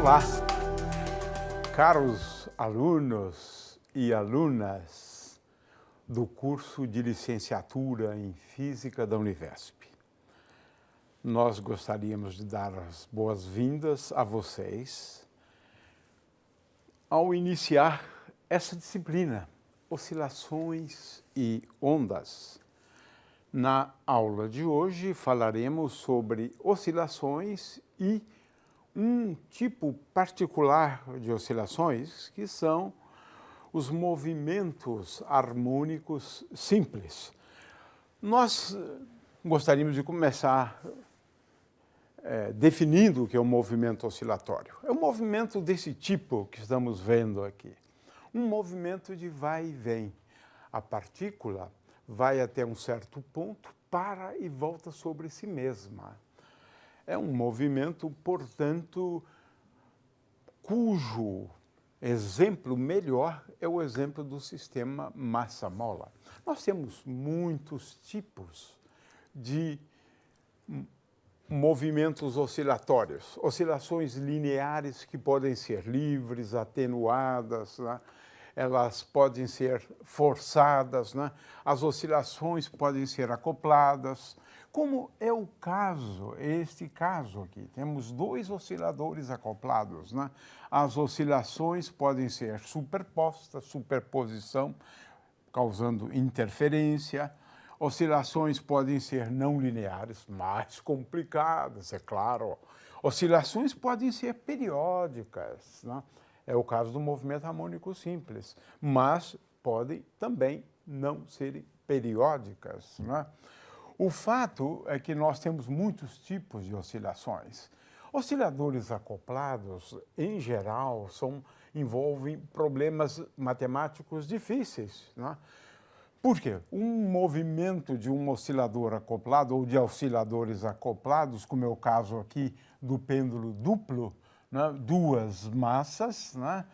Olá, caros alunos e alunas do curso de licenciatura em Física da Univesp. Nós gostaríamos de dar as boas-vindas a vocês ao iniciar essa disciplina, Oscilações e Ondas. Na aula de hoje falaremos sobre oscilações e um tipo particular de oscilações, que são os movimentos harmônicos simples. Nós gostaríamos de começar definindo o que é um movimento oscilatório. É um movimento desse tipo que estamos vendo aqui. Um movimento de vai e vem. A partícula vai até um certo ponto, para e volta sobre si mesma. É um movimento, portanto, cujo exemplo melhor é o exemplo do sistema massa-mola. Nós temos muitos tipos de movimentos oscilatórios, oscilações lineares que podem ser livres, atenuadas, né? Elas podem ser forçadas, né? As oscilações podem ser acopladas, como é o caso, este caso aqui. Temos dois osciladores acoplados, né? As oscilações podem ser superpostas, superposição, causando interferência. Oscilações podem ser não lineares, mais complicadas, é claro. Oscilações podem ser periódicas, né? É o caso do movimento harmônico simples, mas podem também não serem periódicas, né? O fato é que nós temos muitos tipos de oscilações. Osciladores acoplados, em geral, envolvem problemas matemáticos difíceis, né? Por quê? Um movimento de um oscilador acoplado ou de osciladores acoplados, como é o caso aqui do pêndulo duplo, né? Duas massas, né?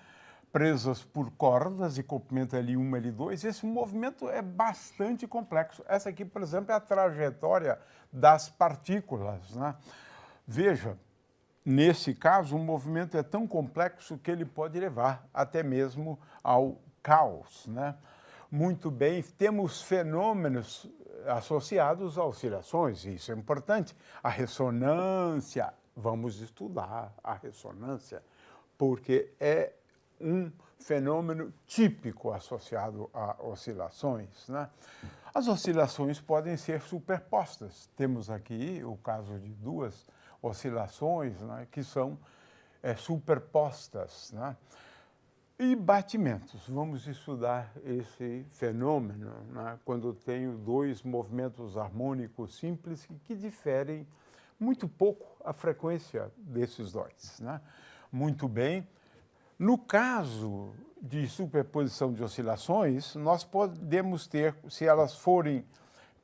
Presas por cordas de comprimento L1 e L2, esse movimento é bastante complexo. Essa aqui, por exemplo, é a trajetória das partículas, né? Veja, nesse caso, o movimento é tão complexo que ele pode levar até mesmo ao caos, né? Muito bem, temos fenômenos associados a oscilações, isso é importante. A ressonância, vamos estudar a ressonância, porque é um fenômeno típico associado a oscilações, né? As oscilações podem ser superpostas. Temos aqui o caso de duas oscilações, né, que são superpostas, né? E batimentos. Vamos estudar esse fenômeno, né, quando tenho dois movimentos harmônicos simples que diferem muito pouco a frequência desses dois, né? Muito bem. No caso de superposição de oscilações, nós podemos ter, se elas forem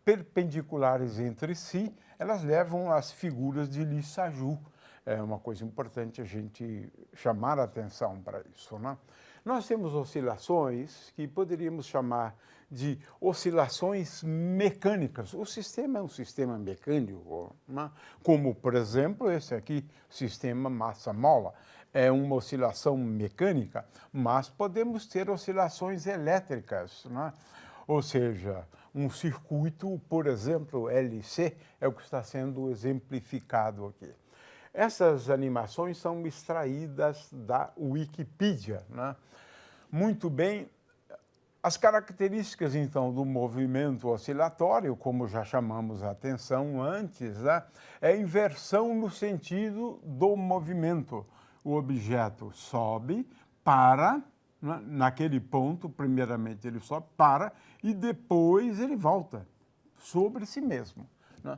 perpendiculares entre si, elas levam às figuras de Lissajous. É uma coisa importante a gente chamar a atenção para isso, né? Nós temos oscilações que poderíamos chamar de oscilações mecânicas. O sistema é um sistema mecânico, né? Como, por exemplo, esse aqui, sistema massa-mola. É uma oscilação mecânica, mas podemos ter oscilações elétricas, né? Ou seja, um circuito, por exemplo, LC, é o que está sendo exemplificado aqui. Essas animações são extraídas da Wikipedia, né? Muito bem. As características, então, do movimento oscilatório, como já chamamos a atenção antes, né, é inversão no sentido do movimento. O objeto sobe, para, né, naquele ponto, primeiramente ele sobe, para, e depois ele volta sobre si mesmo, né?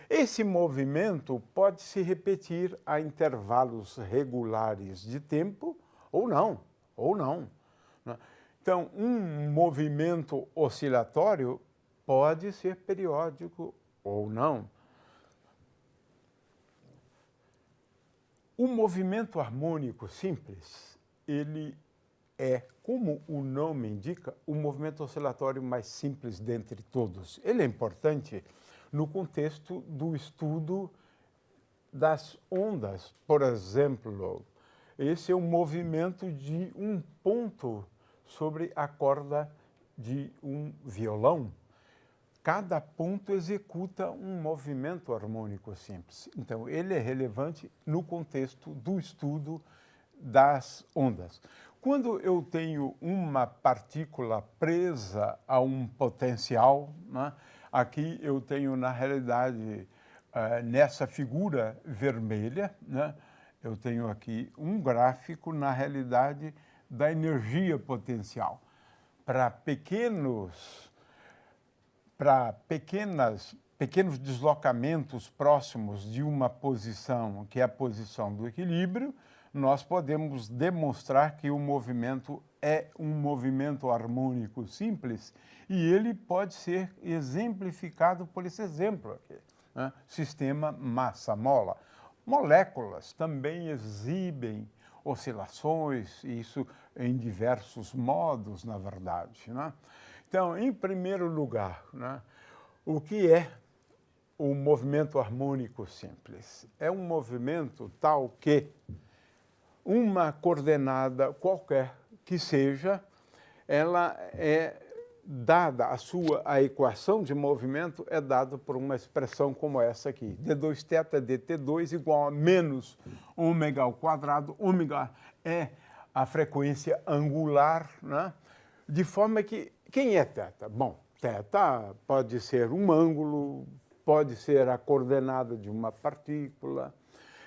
Esse movimento pode se repetir a intervalos regulares de tempo ou não, né? Então, um movimento oscilatório pode ser periódico ou não. O movimento harmônico simples, ele é, como o nome indica, o movimento oscilatório mais simples dentre todos. Ele é importante no contexto do estudo das ondas. Por exemplo, Esse é um movimento de um ponto sobre a corda de um violão. Cada ponto executa um movimento harmônico simples. Então, ele é relevante no contexto do estudo das ondas. Quando eu tenho uma partícula presa a um potencial, né, aqui eu tenho, na realidade, nessa figura vermelha, né, eu tenho aqui um gráfico, na realidade, da energia potencial. Para pequenos deslocamentos próximos de uma posição, que é a posição do equilíbrio, nós podemos demonstrar que o movimento é um movimento harmônico simples e ele pode ser exemplificado por esse exemplo aqui, né? Sistema massa-mola. Moléculas também exibem oscilações, isso em diversos modos, na verdade, né? Então, em primeiro lugar, né, o que é o movimento harmônico simples? É um movimento tal que uma coordenada qualquer que seja, ela é dada, a equação de movimento é dada por uma expressão como essa aqui, d2θ dt2 igual a menos ômega ao quadrado. Ômega é a frequência angular, né? De forma que, quem é θ? Bom, θ pode ser um ângulo, pode ser a coordenada de uma partícula.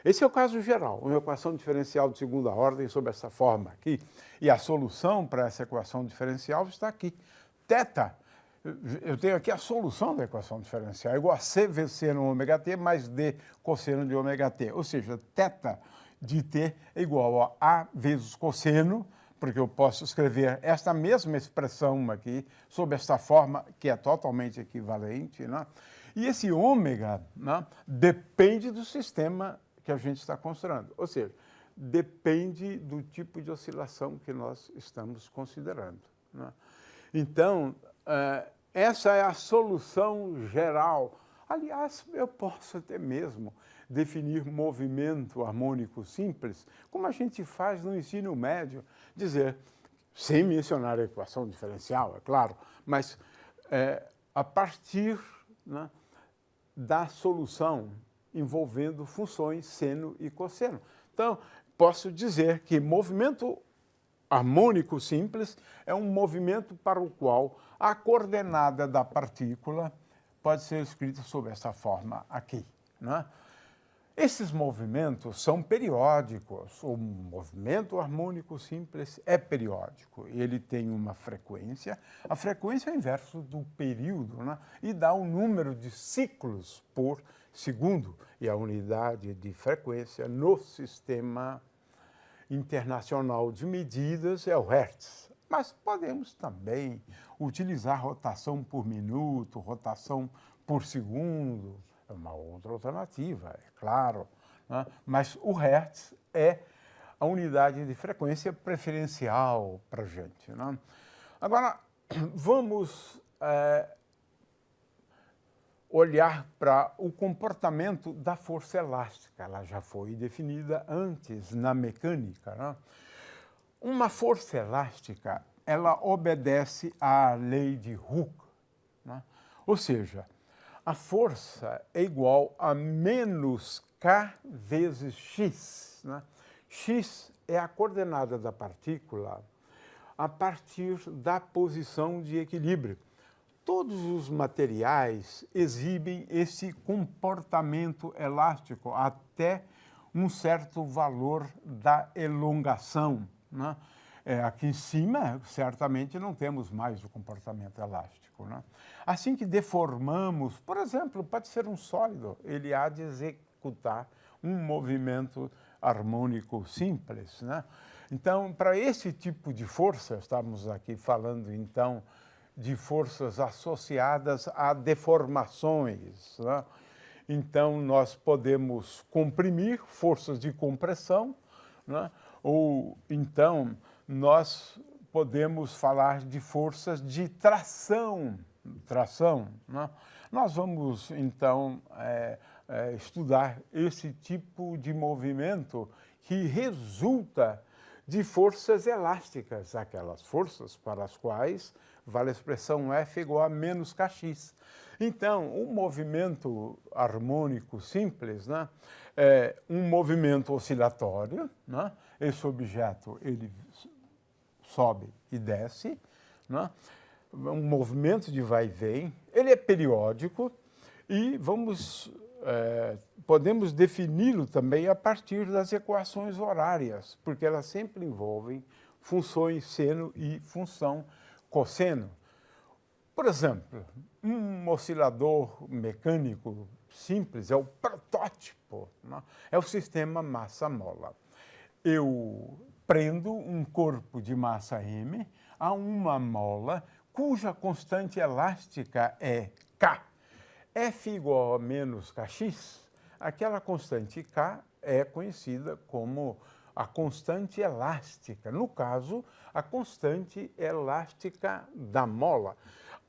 Esse é o caso geral, uma equação diferencial de segunda ordem sob essa forma aqui. E a solução para essa equação diferencial está aqui. Θ, eu tenho aqui a solução da equação diferencial, igual a C vezes seno ômega t mais D cosseno de ômega t. Ou seja, θ de t é igual a vezes cosseno, porque eu posso escrever esta mesma expressão aqui, sob esta forma, que é totalmente equivalente, né? E esse ômega, né, depende do sistema que a gente está considerando. Ou seja, depende do tipo de oscilação que nós estamos considerando, né? Então, essa é a solução geral. Aliás, eu posso até mesmo definir movimento harmônico simples, como a gente faz no ensino médio, dizer, sem mencionar a equação diferencial, é claro, mas a partir, né, da solução envolvendo funções seno e cosseno. Então, posso dizer que movimento harmônico simples é um movimento para o qual a coordenada da partícula pode ser escrita sob essa forma aqui, né? Esses movimentos são periódicos. O movimento harmônico simples é periódico. Ele tem uma frequência. A frequência é o inverso do período, né? E dá um número de ciclos por segundo. E a unidade de frequência no sistema internacional de medidas é o Hertz. Mas podemos também utilizar rotação por minuto, rotação por segundo. É uma outra alternativa, é claro, né? Mas o Hertz é a unidade de frequência preferencial para a gente, né? Agora, vamos olhar para o comportamento da força elástica. Ela já foi definida antes na mecânica, né? Uma força elástica, ela obedece à lei de Hooke, né? Ou seja, a força é igual a menos K vezes X, né? X é a coordenada da partícula a partir da posição de equilíbrio. Todos os materiais exibem esse comportamento elástico até um certo valor da elongação, né? Aqui em cima, certamente, não temos mais o comportamento elástico, né? Assim que deformamos, por exemplo, pode ser um sólido, ele há de executar um movimento harmônico simples, né? Então, para esse tipo de força, estamos aqui falando, então, de forças associadas a deformações, né? Então, nós podemos comprimir, forças de compressão, né? Ou, então, nós podemos falar de forças de tração, né? Nós vamos, então, estudar esse tipo de movimento que resulta de forças elásticas, aquelas forças para as quais vale a expressão F igual a menos kx. Então, um movimento harmônico simples, né, é um movimento oscilatório, né, esse objeto ele sobe e desce, né, um movimento de vai e vem, ele é periódico e podemos defini-lo também a partir das equações horárias, porque elas sempre envolvem funções seno e função cosseno. Por exemplo, um oscilador mecânico simples é o protótipo, né? É o sistema massa-mola. Eu prendo um corpo de massa m a uma mola cuja constante elástica é K. F igual a menos Kx, aquela constante K é conhecida como a constante elástica. No caso, a constante elástica da mola.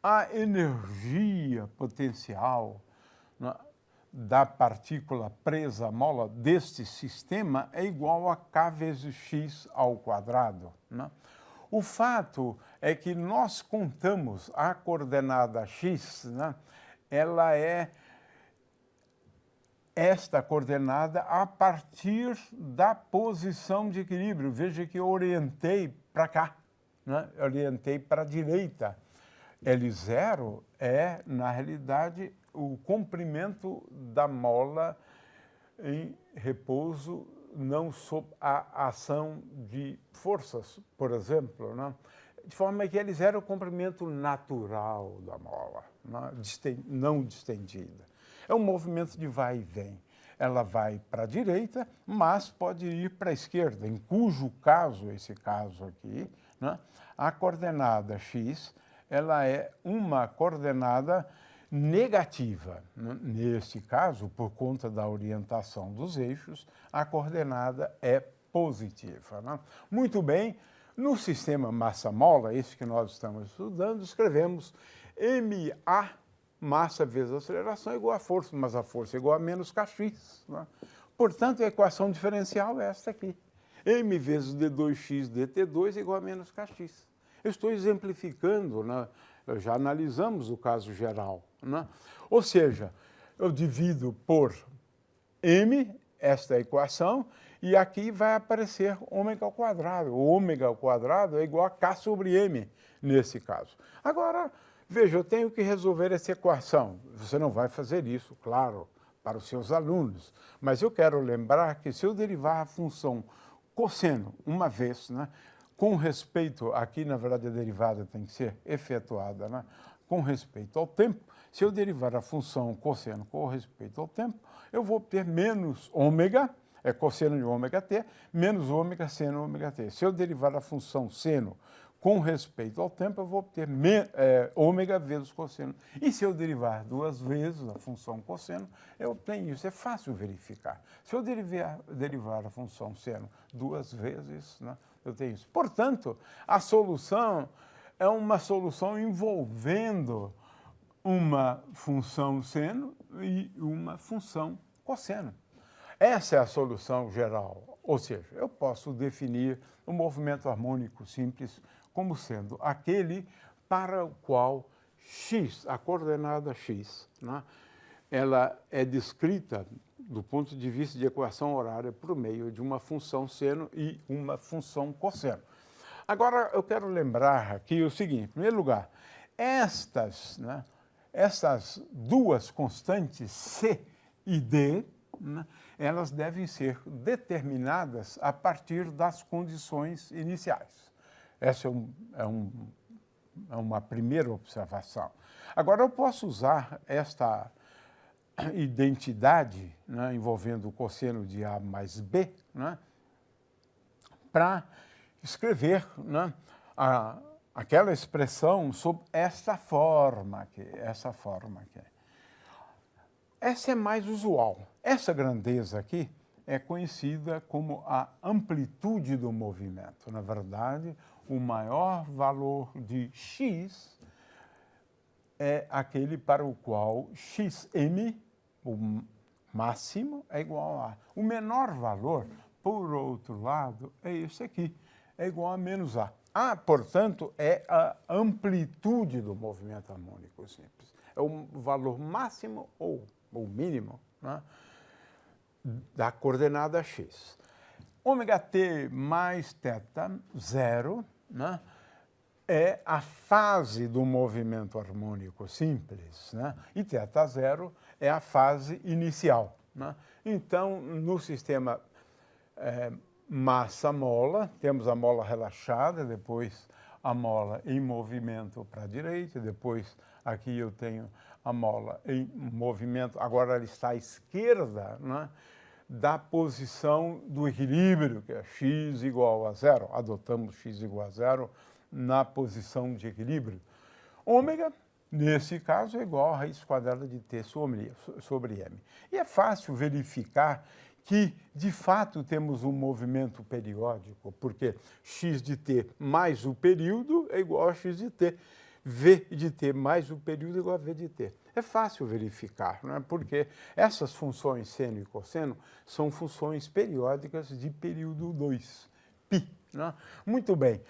A energia potencial, né, da partícula presa à mola deste sistema é igual a K vezes x ao quadrado, né? O fato é que nós contamos a coordenada x, né? Ela é esta coordenada a partir da posição de equilíbrio. Veja que eu orientei para cá, né? Eu orientei para a direita. L0 é, na realidade, o comprimento da mola em repouso, não sob a ação de forças, por exemplo, né? De forma que L0 é o comprimento natural da mola, né? Não distendida. É um movimento de vai e vem. Ela vai para a direita, mas pode ir para a esquerda, em cujo caso, esse caso aqui, né, a coordenada x ela é uma coordenada negativa. Neste caso, por conta da orientação dos eixos, a coordenada é positiva, né? Muito bem, no sistema massa-mola, esse que nós estamos estudando, escrevemos MA, massa vezes aceleração, igual a força, mas a força é igual a menos kx, né? Portanto, a equação diferencial é esta aqui. M vezes d2x dt2 é igual a menos kx. Eu estou exemplificando, né? Já analisamos o caso geral, né? Ou seja, eu divido por m esta equação e aqui vai aparecer ômega ao quadrado. O ômega ao quadrado é igual a k sobre m nesse caso. Agora, veja, eu tenho que resolver essa equação. Você não vai fazer isso, claro, para os seus alunos, mas eu quero lembrar que se eu derivar a função cosseno uma vez, né, com respeito, aqui na verdade a derivada tem que ser efetuada, né, com respeito ao tempo, se eu derivar a função cosseno com respeito ao tempo, eu vou obter menos ômega, é cosseno de ômega t, menos ômega seno ômega t. Se eu derivar a função seno com respeito ao tempo, eu vou obter ômega vezes cosseno. E se eu derivar duas vezes a função cosseno, eu obtenho isso. É fácil verificar. Se eu derivar a função seno duas vezes, né, eu tenho isso. Portanto, a solução é uma solução envolvendo uma função seno e uma função cosseno. Essa é a solução geral. Ou seja, eu posso definir o movimento harmônico simples como sendo aquele para o qual x, a coordenada x, né, ela é descrita do ponto de vista de equação horária por meio de uma função seno e uma função cosseno. Agora, eu quero lembrar aqui o seguinte, em primeiro lugar, essas duas constantes C e D, né, elas devem ser determinadas a partir das condições iniciais. Essa é uma primeira observação. Agora, eu posso usar esta identidade, né, envolvendo o cosseno de A mais B, né, para escrever, né, aquela expressão sob esta forma aqui, essa forma aqui. Essa é mais usual. Essa grandeza aqui é conhecida como a amplitude do movimento. Na verdade, o maior valor de x é aquele para o qual xm, o máximo, é igual a. O menor valor por outro lado, é esse aqui, é igual a menos A. A, portanto, é a amplitude do movimento harmônico simples. É o valor máximo ou mínimo, né, da coordenada x. Ômega t mais θ, zero, né, é a fase do movimento harmônico simples, né, e θ zero é a fase inicial, né. Então, no sistema massa-mola, temos a mola relaxada, depois a mola em movimento para a direita, depois aqui eu tenho a mola em movimento, agora ela está à esquerda, né, da posição do equilíbrio, que é x igual a zero, adotamos x igual a zero na posição de equilíbrio. Ômega, nesse caso, é igual a raiz quadrada de t sobre m. E é fácil verificar que, de fato, temos um movimento periódico, porque x de t mais o período é igual a x de t. V de t mais o período é igual a v de t. É fácil verificar, não é? Porque essas funções seno e cosseno são funções periódicas de período 2, π. Não é? Muito bem.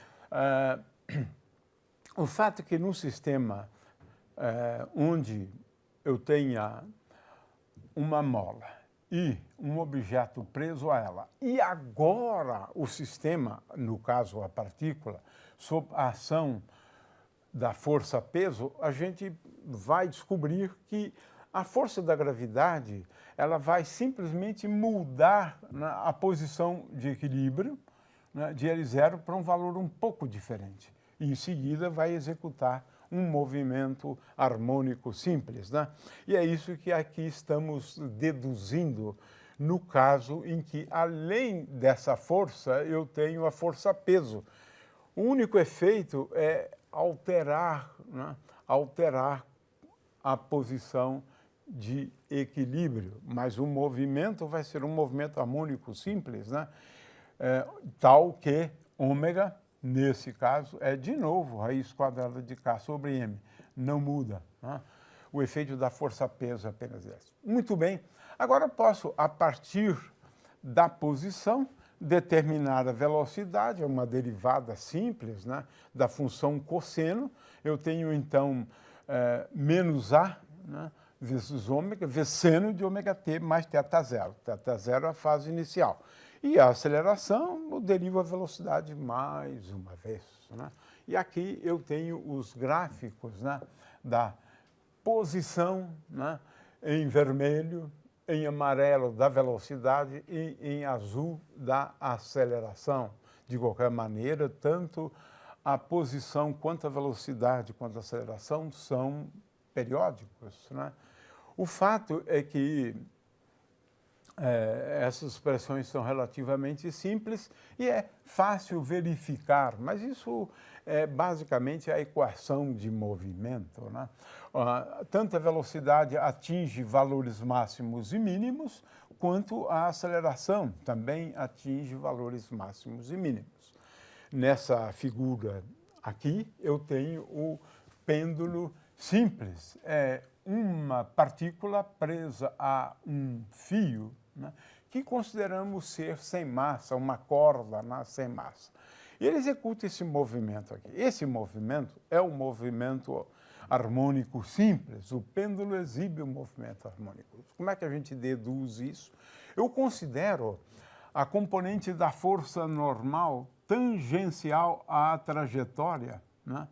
O fato é que no sistema onde eu tenha uma mola e um objeto preso a ela, e agora o sistema, no caso a partícula, sob a ação da força-peso, a gente vai descobrir que a força da gravidade ela vai simplesmente mudar, né, a posição de equilíbrio, né, de L0 para um valor um pouco diferente. E, em seguida, vai executar um movimento harmônico simples, né? E é isso que aqui estamos deduzindo no caso em que, além dessa força, eu tenho a força-peso. O único efeito é alterar, né, alterar a posição de equilíbrio, mas o movimento vai ser um movimento harmônico simples, né, tal que ômega, nesse caso, é de novo raiz quadrada de K sobre M. Não muda, né? O efeito da força-peso é apenas esse. Muito bem. Agora posso, a partir da posição, determinar a velocidade, é uma derivada simples, né, da função cosseno. Eu tenho, então, menos A, né, vezes ômega, vezes seno de ômega t mais θ zero. Θ zero é a fase inicial. E a aceleração, eu derivo a velocidade mais uma vez, né? E aqui eu tenho os gráficos, né, da posição, né, em vermelho, em amarelo da velocidade e em azul da aceleração. De qualquer maneira, tanto a posição quanto a velocidade quanto a aceleração são periódicos, né? O fato é que essas expressões são relativamente simples e é fácil verificar, mas isso é basicamente a equação de movimento, né? Tanto a velocidade atinge valores máximos e mínimos, quanto a aceleração também atinge valores máximos e mínimos. Nessa figura aqui, eu tenho o pêndulo simples. É uma partícula presa a um fio, né, que consideramos ser sem massa, uma corda, né, sem massa. E ele executa esse movimento aqui. Esse movimento é o movimento harmônico simples. O pêndulo exibe o movimento harmônico. Como é que a gente deduz isso? Eu considero a componente da força normal tangencial à trajetória, né?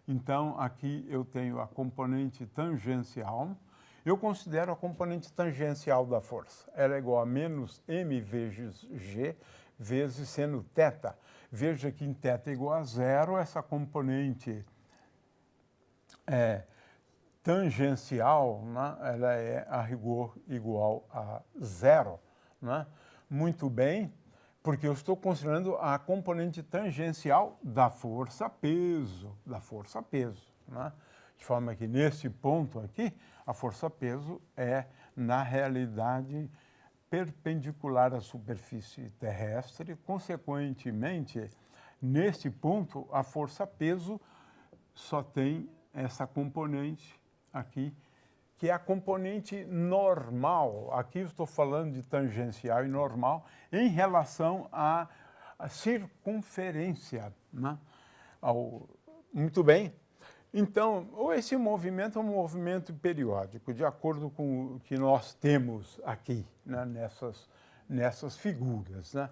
Então, aqui eu tenho a componente tangencial. Eu considero a componente tangencial da força. Ela é igual a menos m vezes g vezes seno θ. Veja que em θ igual a zero, essa componente tangencial, né, ela é, a rigor, igual a zero, né? Muito bem, porque eu estou considerando a componente tangencial da força-peso, né? De forma que, nesse ponto aqui, a força-peso é, na realidade, perpendicular à superfície terrestre. Consequentemente, neste ponto, a força-peso só tem essa componente aqui, que é a componente normal, aqui eu estou falando de tangencial e normal, em relação à circunferência, né? Muito bem. Então, esse movimento é um movimento periódico, de acordo com o que nós temos aqui, né, nessas figuras, né?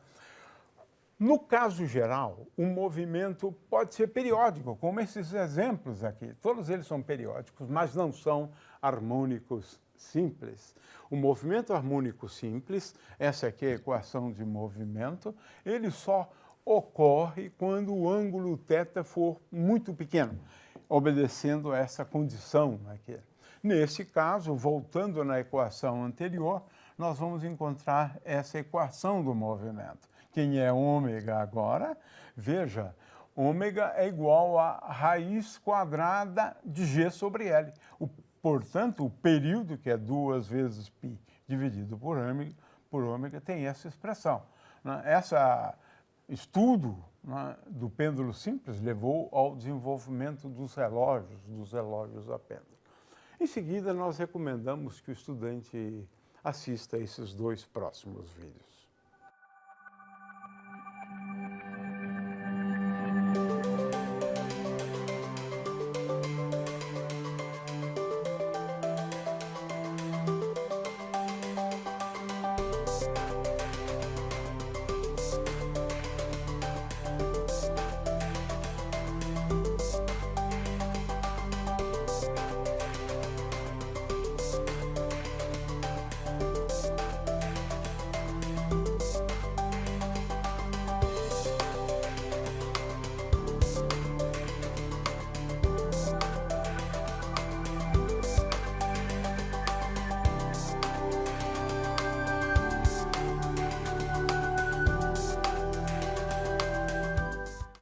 No caso geral, o movimento pode ser periódico, como esses exemplos aqui. Todos eles são periódicos, mas não são harmônicos simples. O movimento harmônico simples, essa aqui é a equação de movimento, ele só ocorre quando o ângulo θ for muito pequeno, obedecendo a essa condição aqui. Nesse caso, voltando na equação anterior, nós vamos encontrar essa equação do movimento. Quem é ômega agora? Veja, ômega é igual a raiz quadrada de G sobre L. Portanto, o período, que é 2 vezes π dividido por ômega, tem essa expressão. Esse estudo, né, do pêndulo simples levou ao desenvolvimento dos relógios a pêndulo. Em seguida, nós recomendamos que o estudante assista a esses 2 próximos vídeos.